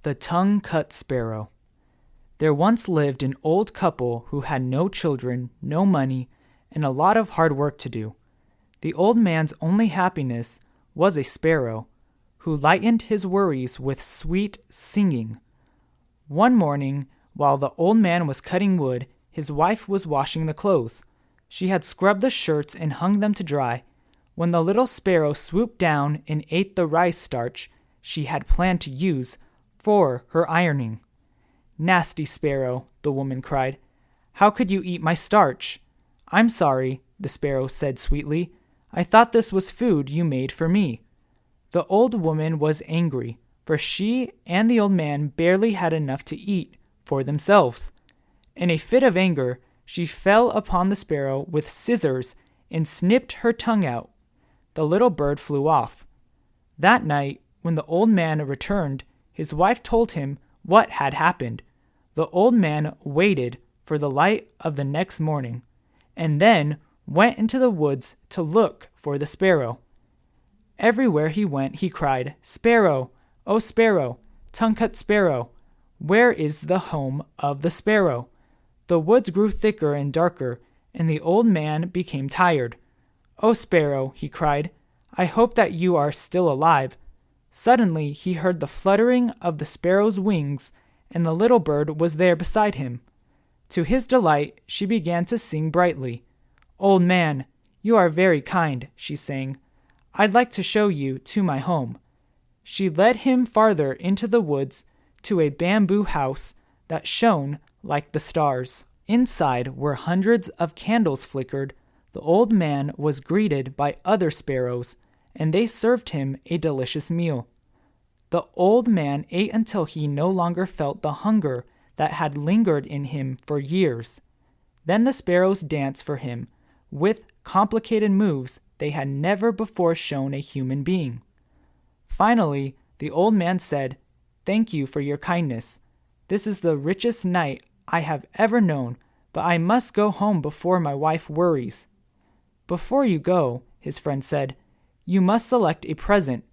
The Tongue-Cut Sparrow. There once lived an old couple who had no children, no money, and a lot of hard work to do. The old man's only happiness was a sparrow, who lightened his worries with sweet singing. One morning, while the old man was cutting wood, his wife was washing the clothes. She had scrubbed the shirts and hung them to dry, when the little sparrow swooped down and ate the rice starch she had planned to use for her ironing. "Nasty sparrow," the woman cried. "How could you eat my starch?" "I'm sorry," the sparrow said sweetly. "I thought this was food you made for me." The old woman was angry, for she and the old man barely had enough to eat for themselves. In a fit of anger, she fell upon the sparrow with scissors and snipped her tongue out. The little bird flew off. That night, when the old man returned, his wife told him what had happened. The old man waited for the light of the next morning, and then went into the woods to look for the sparrow. Everywhere he went, he cried, "Sparrow, oh sparrow, tongue-cut sparrow, where is the home of the sparrow?" The woods grew thicker and darker, and the old man became tired. "Oh sparrow," he cried, "I hope that you are still alive." Suddenly he heard the fluttering of the sparrow's wings, and the little bird was there beside him. To his delight, she began to sing brightly. "Old man, you are very kind," she sang. "I'd like to show you to my home." She led him farther into the woods to a bamboo house that shone like the stars. Inside, where hundreds of candles flickered, the old man was greeted by other sparrows, and they served him a delicious meal. The old man ate until he no longer felt the hunger that had lingered in him for years. Then the sparrows danced for him with complicated moves they had never before shown a human being. Finally, the old man said, "Thank you for your kindness. This is the richest night I have ever known, but I must go home before my wife worries." "Before you go," his friend said, "you must select a present."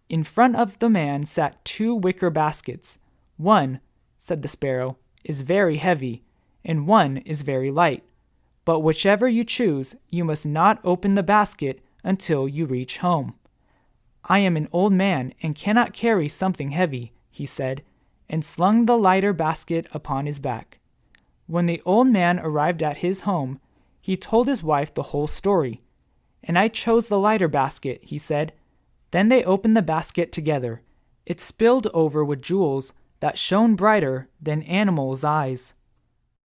In front of the man sat 2 wicker baskets. "One," said the sparrow, "is very heavy, and one is very light. But whichever you choose, you must not open the basket until you reach home." "I am an old man and cannot carry something heavy," he said, and slung the lighter basket upon his back. When the old man arrived at his home, he told his wife the whole story. "And I chose the lighter basket," he said. Then they opened the basket together. It spilled over with jewels that shone brighter than animals' eyes.